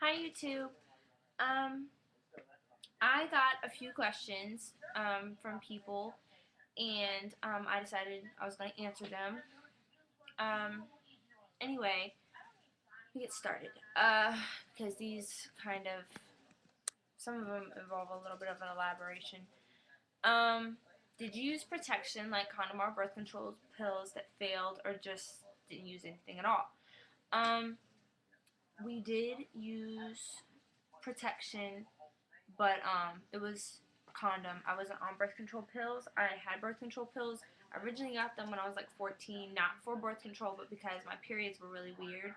Hi YouTube. Um, I got a few questions from people, and I decided I was going to answer them. Um, anyway, we get started. Because these some of them involve a little bit of an elaboration. Um, did you use protection like condom or birth control pills that failed, or just didn't use anything at all? Um, we did use protection, but it was a condom. I wasn't on birth control pills. I had birth control pills. I originally got them when I was like 14, not for birth control, but because my periods were really weird,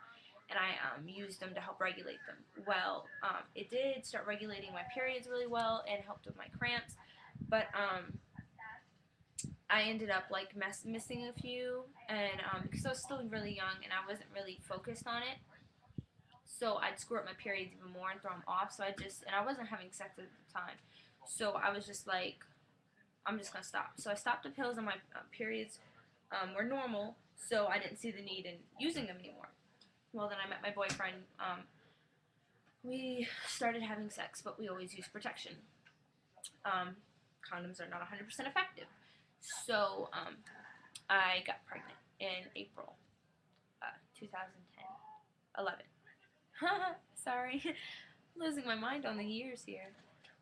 and I used them to help regulate them. Well, it did start regulating my periods really well and helped with my cramps, but I ended up like missing a few, and because I was still really young and I wasn't really focused on it, so I'd screw up my periods even more and throw them off. So and I wasn't having sex at the time. So I was just like, I'm just gonna stop. So I stopped the pills, and my periods were normal. So I didn't see the need in using them anymore. Well, then I met my boyfriend. We started having sex, but we always use protection. Um, Condoms are not 100% effective. So I got pregnant in April 2010, 11. Sorry, losing my mind on the years here.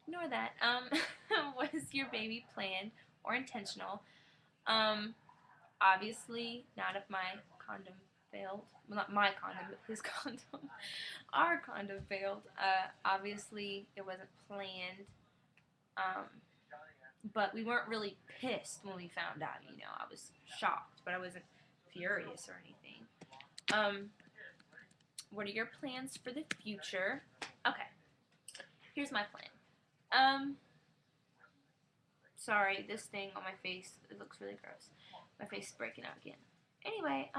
Ignore that. Was your baby planned or intentional? Um, Obviously not if my condom failed. Well, not my condom, but his condom. Our condom failed. Obviously it wasn't planned. Um, but we weren't really pissed when we found out. I was shocked, but I wasn't furious or anything. Um, what are your plans for the future? Okay, here's my plan. Um, Sorry, this thing on my face, it looks really gross. My face is breaking out again. Anyway,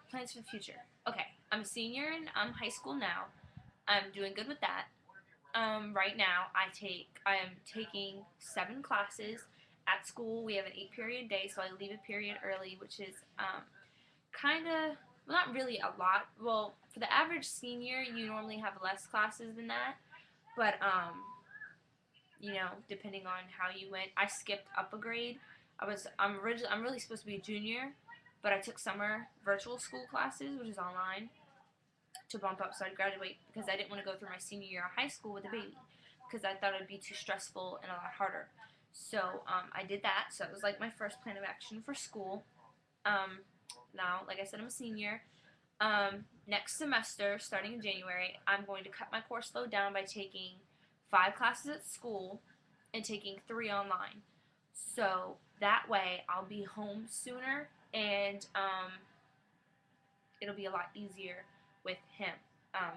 plans for the future. Okay, I'm a senior in high school now. I'm doing good with that. Right now, I am taking 7 classes at school. We have an 8-period day, so I leave a period early, which is kind of, well, not really a lot. Well, for the average senior, you normally have less classes than that, but depending on how you went. I skipped up a grade. I'm really supposed to be a junior, but I took summer virtual school classes, which is online, to bump up so I'd graduate because I didn't want to go through my senior year of high school with a baby because I thought it'd be too stressful and a lot harder. So I did that. So it was like my first plan of action for school. Now, like I said, I'm a senior. Next semester, starting in January, I'm going to cut my course load down by taking 5 classes at school and taking 3 online. So that way I'll be home sooner, and it'll be a lot easier with him.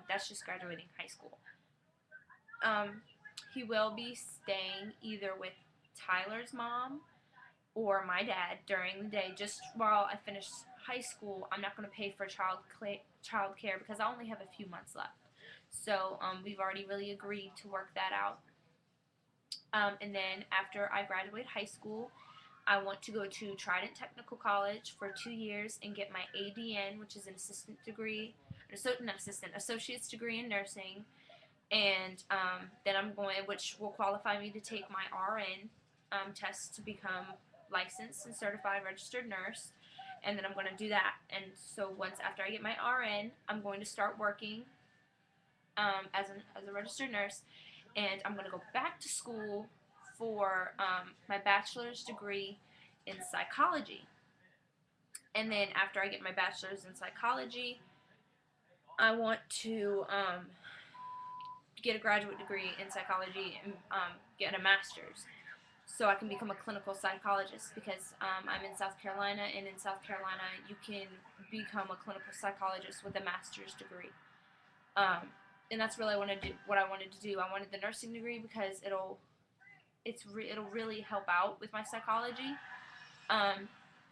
That's just graduating high school. Um, he will be staying either with Tyler's mom or my dad during the day just while I finish high school. I'm not going to pay for child care because I only have a few months left. So we've already really agreed to work that out. And then after I graduate high school, I want to go to Trident Technical College for 2 years and get my ADN, which is an assistant degree, associate's degree in nursing. And then which will qualify me to take my RN test to become licensed and certified registered nurse. And then I'm going to do that. And so once after I get my RN, I'm going to start working as a registered nurse, and I'm going to go back to school for my bachelor's degree in psychology. And then after I get my bachelor's in psychology, I want to get a graduate degree in psychology and get a master's so I can become a clinical psychologist because I'm in South Carolina, and in South Carolina you can become a clinical psychologist with a master's degree. And that's really what I wanted to do. I wanted the nursing degree because it'll really help out with my psychology. And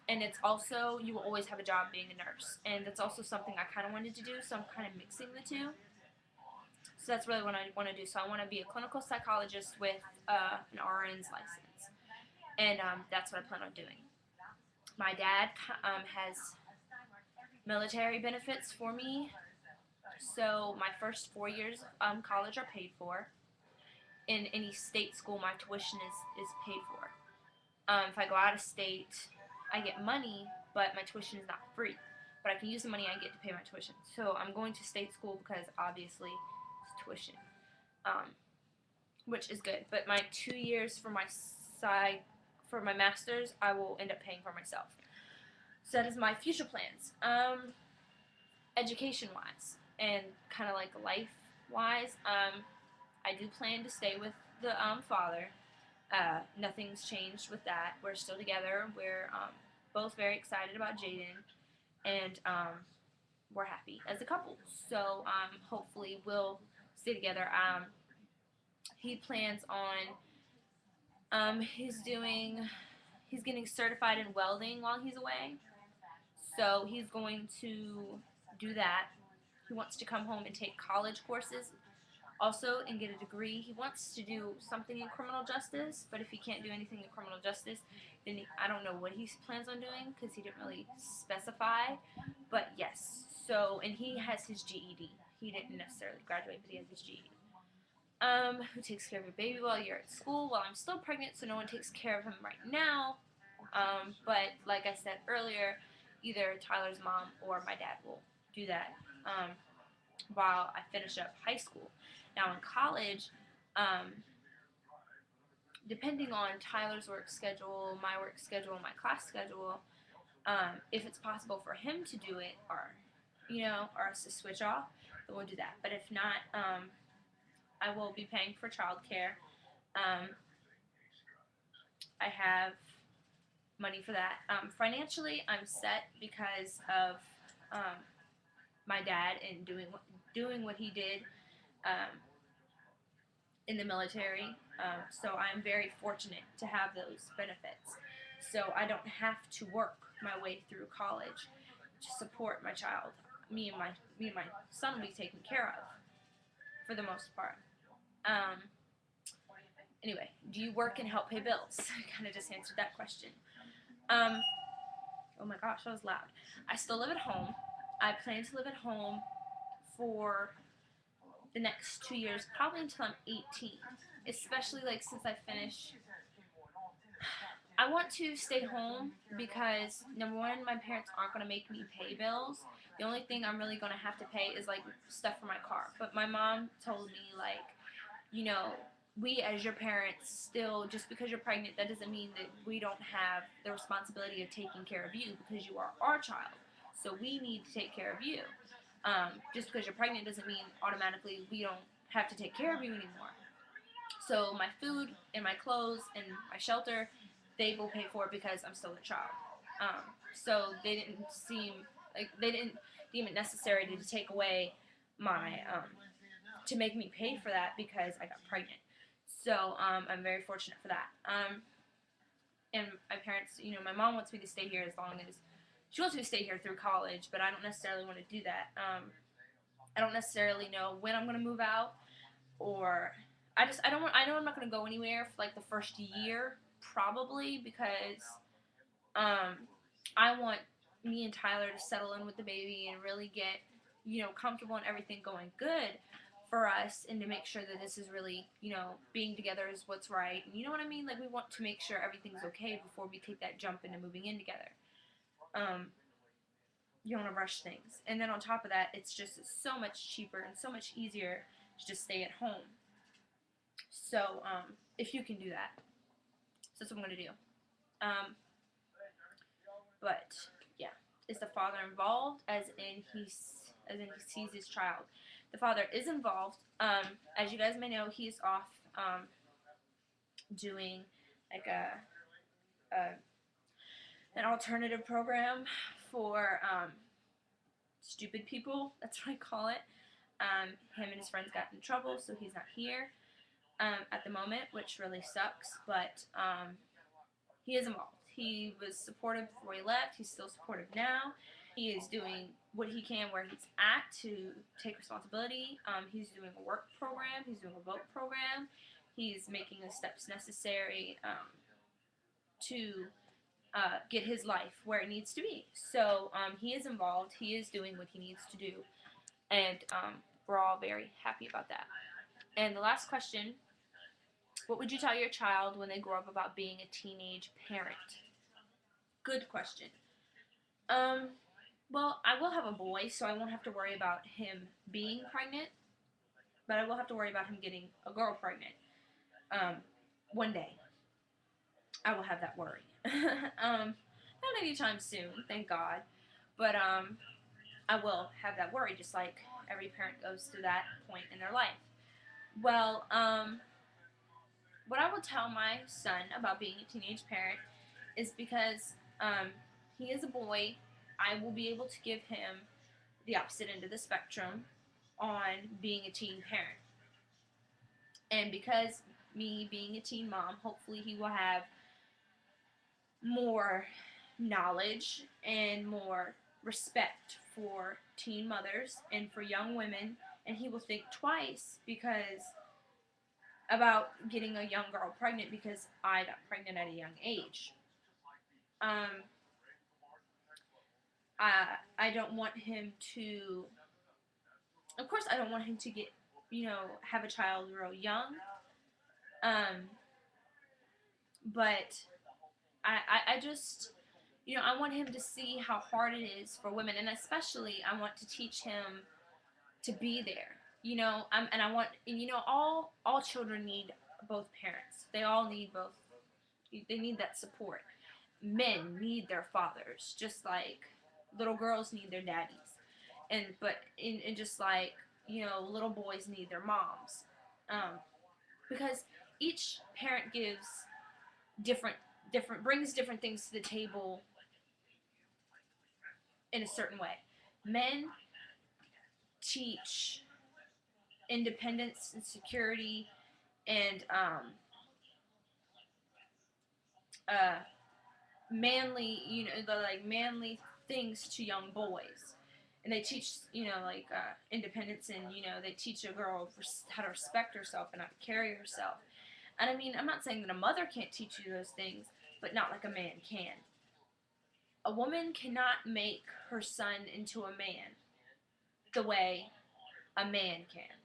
it's also, you will always have a job being a nurse, and that's also something I kind of wanted to do. So I'm kind of mixing the two. So that's really what I want to do. So I want to be a clinical psychologist with an RN's license, and that's what I plan on doing. My dad has military benefits for me. So my first 4 years of college are paid for. In any state school, my tuition is paid for. If I go out of state, I get money, but my tuition is not free. But I can use the money I get to pay my tuition. So I'm going to state school because obviously it's tuition, um, which is good. But my 2 years for my side for my master's, I will end up paying for myself. So that is my future plans. Education wise and kind of like life wise, I do plan to stay with the father. Nothing's changed with that. We're still together. We're both very excited about Jaden, and we're happy as a couple. So hopefully we'll stay together. He plans on he's getting certified in welding while he's away. So he's going to do that. He wants to come home and take college courses also and get a degree. He wants to do something in criminal justice, but if he can't do anything in criminal justice, then I don't know what he plans on doing because he didn't really specify. But yes, so, and he has his GED. He didn't necessarily graduate, but he has his GED. Who takes care of your baby while you're at school? Well, I'm still pregnant, so no one takes care of him right now. But like I said earlier, either Tyler's mom or my dad will do that while I finish up high school. Now in college, depending on Tyler's work schedule, my work schedule, my class schedule, if it's possible for him to do it, or us to switch off, then we'll do that. But if not, I will be paying for childcare. I have money for that. Financially, I'm set because of my dad and doing what he did in the military. So I'm very fortunate to have those benefits. So I don't have to work my way through college to support my child. Me and my son will be taken care of for the most part. Anyway, do you work and help pay bills? I kind of just answered that question. Oh my gosh, that was loud. I still live at home. I plan to live at home for the next 2 years, probably until I'm 18. Especially like since I finished. I want to stay home because number one, my parents aren't going to make me pay bills. The only thing I'm really going to have to pay is like stuff for my car. But my mom told me like, we as your parents still, just because you're pregnant, that doesn't mean that we don't have the responsibility of taking care of you because you are our child. So we need to take care of you. Just because you're pregnant doesn't mean automatically we don't have to take care of you anymore. So my food and my clothes and my shelter, they will pay for it because I'm still a child. So they didn't deem it necessary to take away my to make me pay for that because I got pregnant. So I'm very fortunate for that. And my parents, my mom wants me to stay here as long as she wants me to stay here through college, but I don't necessarily want to do that. I don't necessarily know when I'm going to move out, or I know I'm not going to go anywhere for like the first year probably because I want me and Tyler to settle in with the baby and really get comfortable and everything going good for us, and to make sure that this is really being together is what's right. And you know what I mean? Like we want to make sure everything's okay before we take that jump into moving in together. You don't want to rush things. And then on top of that, it's so much cheaper and so much easier to just stay at home. So, if you can do that. So that's what I'm going to do. But, yeah. Is the father involved? As in he sees his child. The father is involved. As you guys may know, he's off doing like an alternative program for stupid people. That's what I call it. Him and his friends got in trouble, so he's not here at the moment, which really sucks. But he is involved. He was supportive before he left. He's still supportive now. He is doing what he can where he's at to take responsibility. He's doing a work program. He's doing a vote program. He's making the steps necessary to get his life where it needs to be. So he is involved. He is doing what he needs to do, and we're all very happy about that. And the last question: what would you tell your child when they grow up about being a teenage parent? Good question. Um, well, I will have a boy, so I won't have to worry about him being pregnant, but I will have to worry about him getting a girl pregnant. Um, one day, I will have that worry. Not anytime soon, thank God, but I will have that worry, just like every parent goes through that point in their life. Well, what I will tell my son about being a teenage parent is because he is a boy, I will be able to give him the opposite end of the spectrum on being a teen parent. And because me being a teen mom, hopefully he will have more knowledge and more respect for teen mothers and for young women, and he will think twice because about getting a young girl pregnant because I got pregnant at a young age. Um, I don't want him to. Of course, I don't want him to get, have a child real young. Um, but I just, I want him to see how hard it is for women, and especially I want to teach him to be there. And I want, and all children need both parents. They all need both. They need that support. Men need their fathers, just like little girls need their daddies, and just like little boys need their moms, because each parent gives different brings different things to the table in a certain way. Men teach independence and security and uh, manly, the like manly things to young boys, and they teach independence, and they teach a girl how to respect herself and how to carry herself. And I mean, I'm not saying that a mother can't teach you those things, but not like a man can. A woman cannot make her son into a man the way a man can.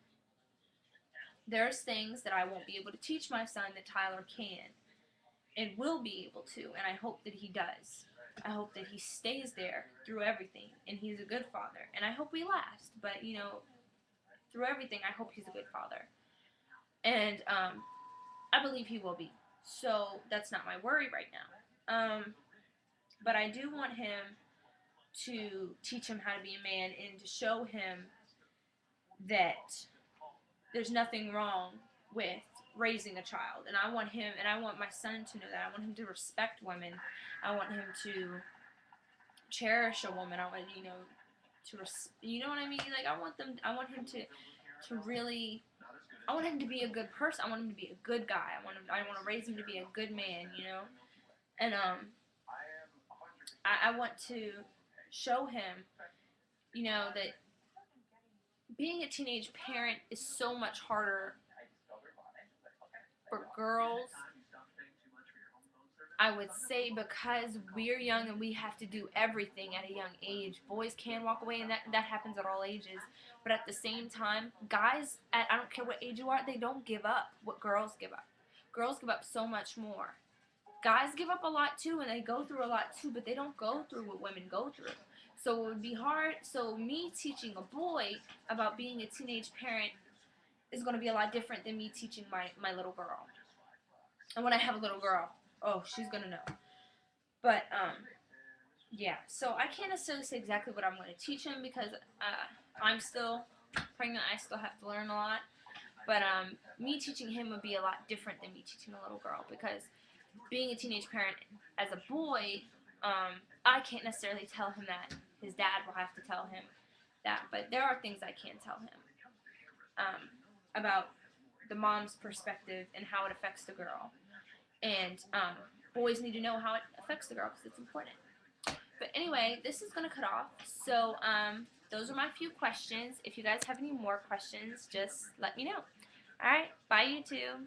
There's things that I won't be able to teach my son that Tyler can and will be able to, and I hope that he does. I hope that he stays there through everything, and he's a good father. And I hope we last, but through everything, I hope he's a good father. And I believe he will be. So that's not my worry right now. But I do want him to teach him how to be a man and to show him that there's nothing wrong with raising a child. And I want my son to know that. I want him to respect women. I want him to cherish a woman. I want, you know what I mean? Like, I want him to really, I want him to be a good person. I want him to be a good guy. I want to raise him to be a good man, And, I want to show him, that being a teenage parent is so much harder for girls, I would say, because we're young and we have to do everything at a young age. Boys can walk away, and that happens at all ages. But at the same time, guys, I don't care what age you are, they don't give up what girls give up. Girls give up so much more. Guys give up a lot too, and they go through a lot too, but they don't go through what women go through. So it would be hard. So me teaching a boy about being a teenage parent is going to be a lot different than me teaching my little girl. And when I have a little girl, oh, she's going to know. But, yeah. So I can't necessarily say exactly what I'm going to teach him because I'm still pregnant. I still have to learn a lot. But me teaching him would be a lot different than me teaching a little girl, because being a teenage parent as a boy, I can't necessarily tell him that. His dad will have to tell him that. But there are things I can tell him about the mom's perspective and how it affects the girl. And boys need to know how it affects the girl because it's important. But anyway, this is going to cut off. So those are my few questions. If you guys have any more questions, just let me know. Alright, bye YouTube.